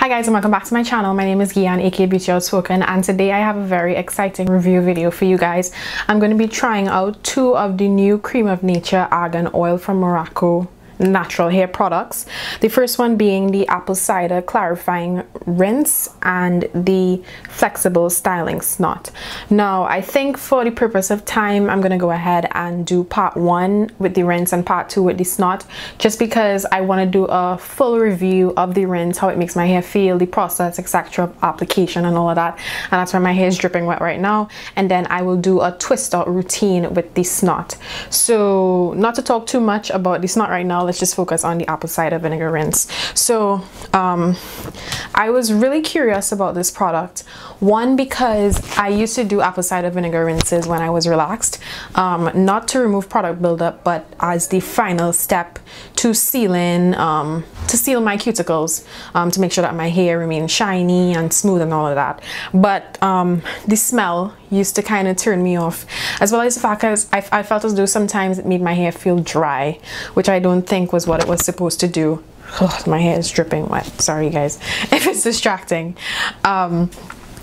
Hi guys, and welcome back to my channel. My name is Gian, aka Beauty Outspoken, and today I have a very exciting review video for you guys. I'm going to be trying out two of the new Creme of Nature Argan Oil from Morocco natural hair products. The first one being the apple cider clarifying rinse and the flexible styling snot. Now I think for the purpose of time I'm gonna go ahead and do part 1 with the rinse and part 2 with the snot, just because I want to do a full review of the rinse, how it makes my hair feel, the process, etc. of application and all of that. And that's why my hair is dripping wet right now. And then I will do a twist out routine with the snot. So not to talk too much about the snot right now, let's just focus on the apple cider vinegar rinse. So I was really curious about this product. One, because I used to do apple cider vinegar rinses when I was relaxed, not to remove product buildup, but as the final step to sealing, to seal my cuticles, to make sure that my hair remains shiny and smooth and all of that. But the smell used to kind of turn me off, as well as the fact that I felt as though sometimes it made my hair feel dry, which I don't think was what it was supposed to do. Oh, my hair is dripping wet, sorry guys if it's distracting.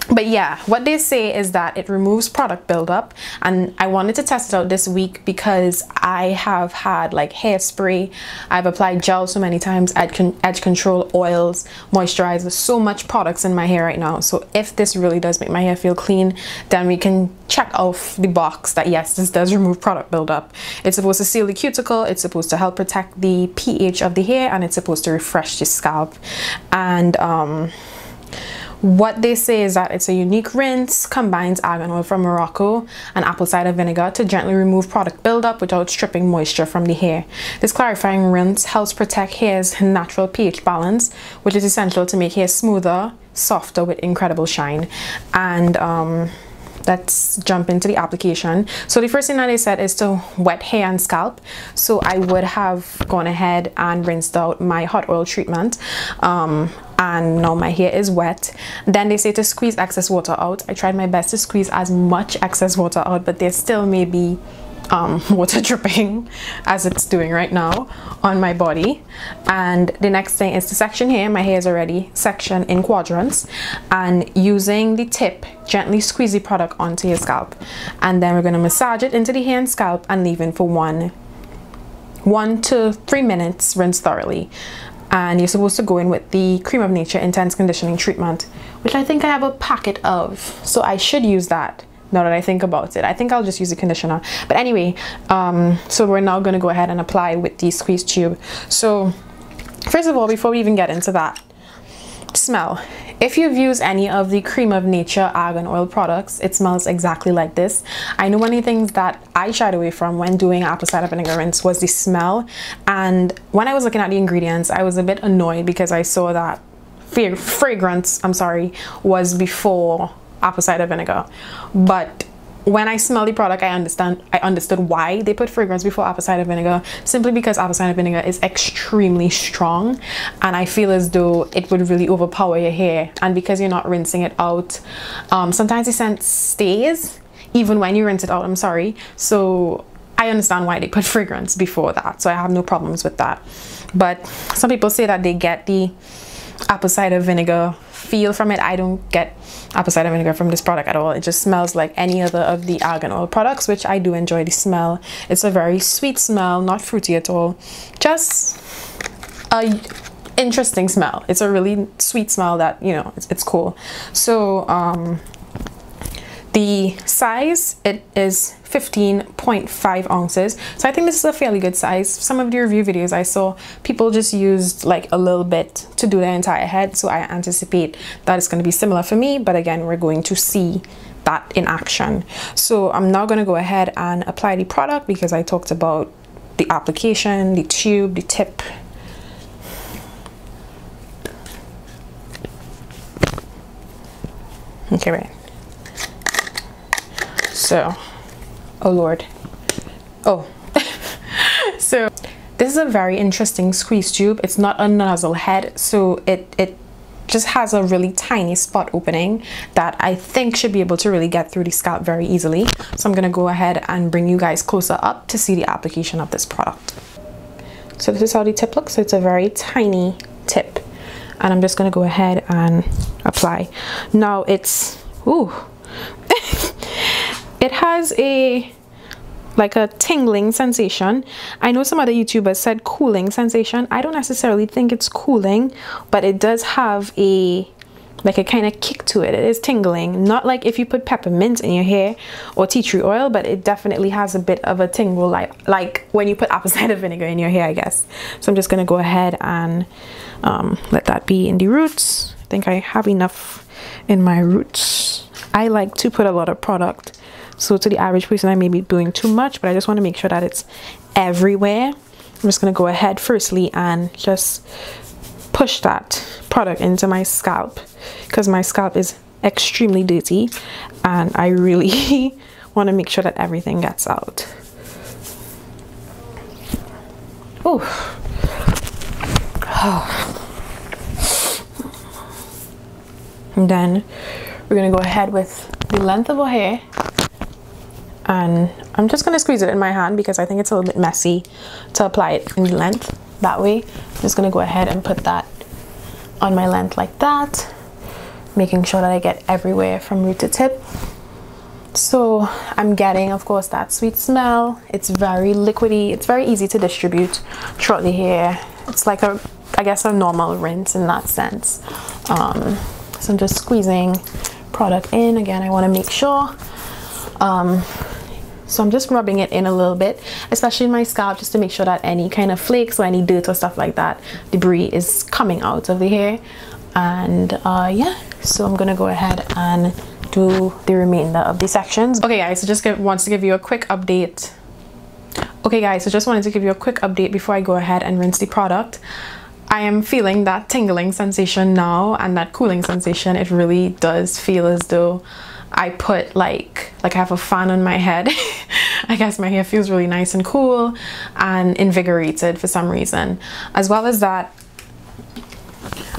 But yeah, what they say is that it removes product buildup, and I wanted to test it out this week because I have had like hairspray, I've applied gel so many times, edge control, oils, moisturizers, so much products in my hair right now. So if this really does make my hair feel clean, then we can check off the box that yes, this does remove product buildup. It's supposed to seal the cuticle, it's supposed to help protect the pH of the hair, and it's supposed to refresh the scalp. And what they say is that it's a unique rinse, combines argan oil from Morocco and apple cider vinegar to gently remove product buildup without stripping moisture from the hair. This clarifying rinse helps protect hair's natural pH balance, which is essential to make hair smoother, softer with incredible shine. And let's jump into the application. So the first thing that they said is to wet hair and scalp. So I would have gone ahead and rinsed out my hot oil treatment, and now my hair is wet. Then they say to squeeze excess water out. I tried my best to squeeze as much excess water out, but there still may be water dripping, as it's doing right now on my body. And the next thing is to section hair. My hair is already sectioned in quadrants, and using the tip gently squeeze the product onto your scalp, and then we're going to massage it into the hair and scalp and leave it for 1 to 3 minutes. Rinse thoroughly. And you're supposed to go in with the Creme of Nature Intense Conditioning Treatment, which I think I have a packet of, so I should use that. Now that I think about it, I think I'll just use the conditioner. But anyway, so we're now going to go ahead and apply with the squeeze tube. So first of all, before we even get into that, smell. If you've used any of the Creme of Nature argan oil products, it smells exactly like this. I know one of the things that I shied away from when doing apple cider vinegar rinse was the smell. And when I was looking at the ingredients, I was a bit annoyed because I saw that fragrance, was before apple cider vinegar. But when I smell the product, I understood why they put fragrance before apple cider vinegar, simply because apple cider vinegar is extremely strong, and I feel as though it would really overpower your hair. And because you're not rinsing it out, sometimes the scent stays even when you rinse it out, so I understand why they put fragrance before that, so I have no problems with that. But some people say that they get the apple cider vinegar feel from it. I don't get apple cider vinegar from this product at all. It just smells like any other of the argan oil products, which I do enjoy the smell. It's a very sweet smell, not fruity at all, just a interesting smell. It's a really sweet smell that, you know, it's cool. So the size, it is 15.5 ounces. So I think this is a fairly good size. Some of the review videos I saw, people just used like a little bit to do their entire head. So I anticipate that it's going to be similar for me. But again, we're going to see that in action. So I'm now going to go ahead and apply the product, because I talked about the application, the tube, the tip. Okay, right. So, oh Lord. Oh. So this is a very interesting squeeze tube. It's not a nozzle head, so it just has a really tiny spot opening that I think should be able to really get through the scalp very easily. So I'm going to go ahead and bring you guys closer up to see the application of this product. So this is how the tip looks. So it's a very tiny tip, and I'm just going to go ahead and apply. Now it's it has like a tingling sensation. I know some other YouTubers said cooling sensation. I don't necessarily think it's cooling, but it does have a kind of kick to it. It is tingling, not like if you put peppermint in your hair or tea tree oil, but it definitely has a bit of a tingle, like when you put apple cider vinegar in your hair, I guess. So I'm just gonna go ahead and let that be in the roots. I think I have enough in my roots. I like to put a lot of product, so to the average person I may be doing too much, but I just want to make sure that it's everywhere. I'm just going to go ahead firstly and just push that product into my scalp, because my scalp is extremely dirty and I really want to make sure that everything gets out. Oh. And then we're going to go ahead with the length of our hair, and I'm just going to squeeze it in my hand because I think it's a little bit messy to apply it in the length that way. I'm just going to go ahead and put that on my length like that, making sure that I get everywhere from root to tip. So I'm getting, of course, that sweet smell. It's very liquidy. It's very easy to distribute throughout the hair. It's like I guess a normal rinse in that sense. So I'm just squeezing product in. Again, I want to make sure. So I'm just rubbing it in a little bit, especially in my scalp, just to make sure that any kind of flakes or any dirt or stuff like that, debris, is coming out of the hair. And yeah, so I'm gonna go ahead and do the remainder of the sections. Okay guys, so just wants to give you a quick update. Okay guys, so just wanted to give you a quick update before I go ahead and rinse the product. I am feeling that tingling sensation now and that cooling sensation. It really does feel as though I put like I have a fan on my head. I guess my hair feels really nice and cool and invigorated for some reason. As well as that,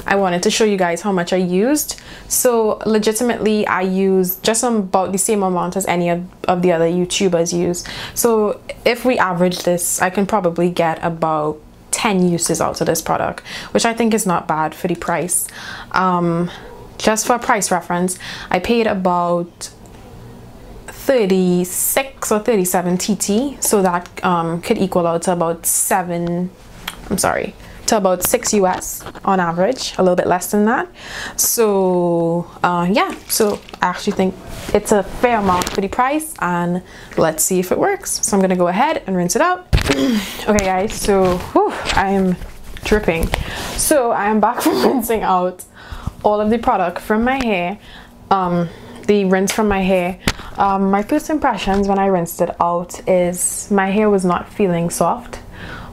I wanted to show you guys how much I used. So legitimately I used just about the same amount as any of the other YouTubers use. So if we average this, I can probably get about 10 uses out of this product, which I think is not bad for the price. Just for price reference, I paid about 36 or 37 TT, so that could equal out to about 6 US on average, a little bit less than that. So yeah, so I actually think it's a fair amount for the price, and let's see if it works. So I'm gonna go ahead and rinse it out. Okay guys, so I am dripping. So I am back from rinsing out all of the product from my hair, the rinse from my hair. My first impressions when I rinsed it out is my hair was not feeling soft,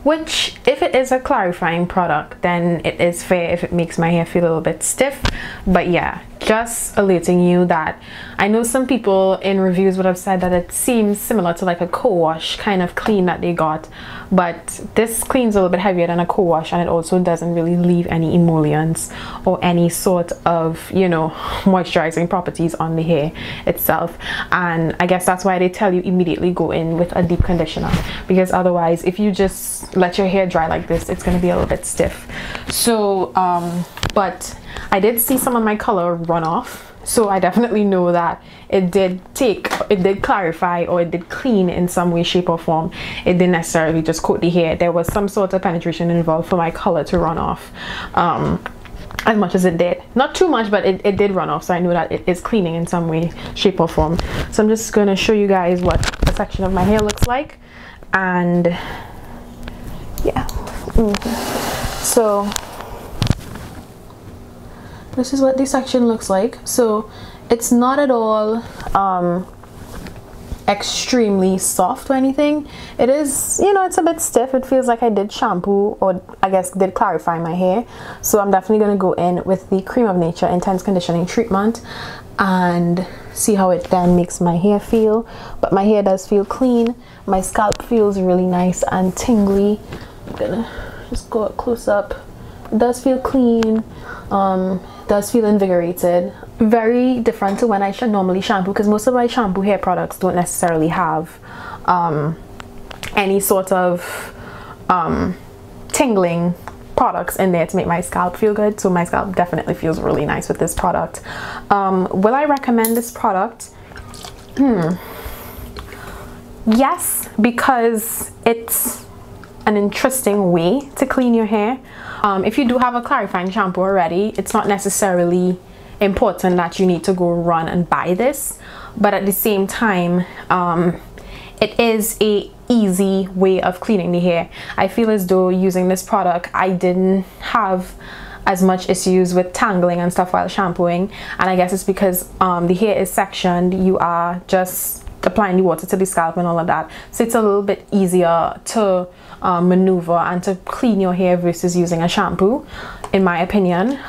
which if it is a clarifying product, then it is fair if it makes my hair feel a little bit stiff. But yeah, just alerting you that I know some people in reviews would have said that it seems similar to like a co-wash kind of clean that they got, but this cleans a little bit heavier than a co-wash, and it also doesn't really leave any emollients or any sort of, you know, moisturizing properties on the hair itself. And I guess that's why they tell you immediately go in with a deep conditioner, because otherwise if you just let your hair dry like this, it's going to be a little bit stiff. So but I did see some of my color run off, so I definitely know that it did clarify, or it did clean in some way, shape or form. It didn't necessarily just coat the hair. There was some sort of penetration involved for my color to run off, as much as it did. Not too much, but it did run off, so I know that it is cleaning in some way, shape or form. So I'm just going to show you guys what a section of my hair looks like. And yeah, so this is what this section looks like. So it's not at all extremely soft or anything. It is, you know, it's a bit stiff. It feels like I did shampoo, or I guess did clarify my hair. So I'm definitely going to go in with the Creme of Nature Intense Conditioning Treatment and see how it then makes my hair feel. But my hair does feel clean. My scalp feels really nice and tingly. I'm gonna just go up close up. It does feel clean, does feel invigorated. Very different to when I normally shampoo, because most of my shampoo hair products don't necessarily have any sort of tingling products in there to make my scalp feel good, so my scalp definitely feels really nice with this product. Will I recommend this product? Yes, because it's an interesting way to clean your hair. If you do have a clarifying shampoo already, it's not necessarily important that you need to go run and buy this, but at the same time, it is a easy way of cleaning the hair. I feel as though using this product, I didn't have as much issues with tangling and stuff while shampooing, and I guess it's because the hair is sectioned. You are just applying the water to the scalp and all of that, so it's a little bit easier to maneuver and to clean your hair versus using a shampoo, in my opinion.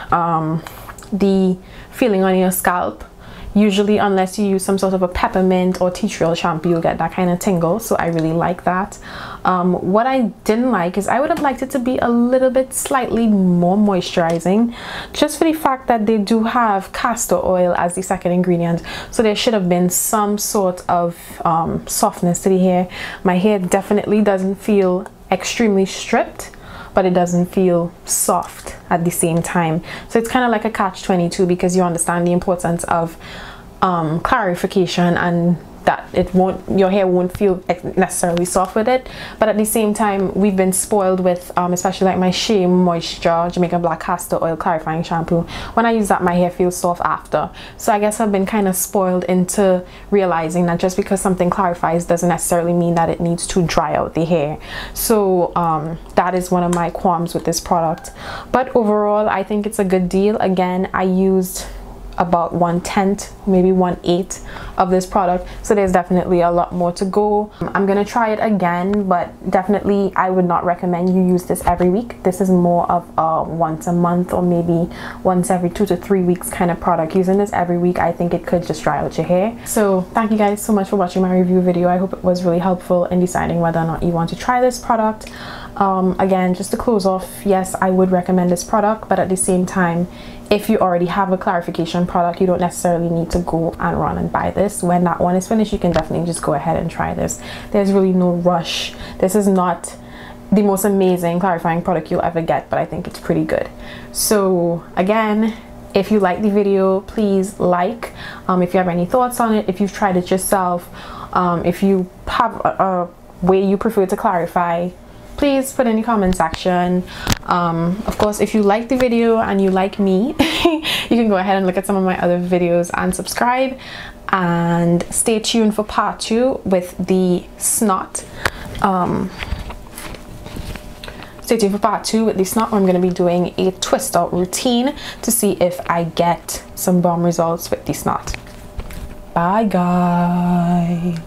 The feeling on your scalp, usually unless you use some sort of a peppermint or tea tree oil shampoo, you'll get that kind of tingle, so I really like that. What I didn't like is I would have liked it to be a little bit slightly more moisturizing, just for the fact that they do have castor oil as the second ingredient, so there should have been some sort of softness to the hair. My hair definitely doesn't feel extremely stripped, but it doesn't feel soft at the same time. So it's kind of like a catch-22, because you understand the importance of clarification, and that your hair won't feel necessarily soft with it, but at the same time we've been spoiled with especially like my Shea Moisture Jamaican Black Castor Oil clarifying shampoo. When I use that, my hair feels soft after, so I guess I've been kind of spoiled into realizing that just because something clarifies doesn't necessarily mean that it needs to dry out the hair. So that is one of my qualms with this product, but overall I think it's a good deal. Again, I used about 1/10, maybe 1/8 of this product, so there's definitely a lot more to go. I'm gonna try it again, but definitely I would not recommend you use this every week. This is more of a once a month or maybe once every 2 to 3 weeks kind of product. Using this every week, I think it could just dry out your hair. So thank you guys so much for watching my review video. I hope it was really helpful in deciding whether or not you want to try this product. Again, just to close off, yes, I would recommend this product, but at the same time, if you already have a clarification product, you don't necessarily need to go and run and buy this. When that one is finished, you can definitely just go ahead and try this. There's really no rush. This is not the most amazing clarifying product you'll ever get, but I think it's pretty good. So again, if you like the video, please like. If you have any thoughts on it, if you've tried it yourself, if you have a way you prefer to clarify, please put in the comment section. Of course, if you like the video and you like me, you can go ahead and look at some of my other videos and subscribe, and stay tuned for part 2 with the snot. Stay tuned for part 2 with the snot, where I'm going to be doing a twist out routine to see if I get some bomb results with the snot. Bye guys.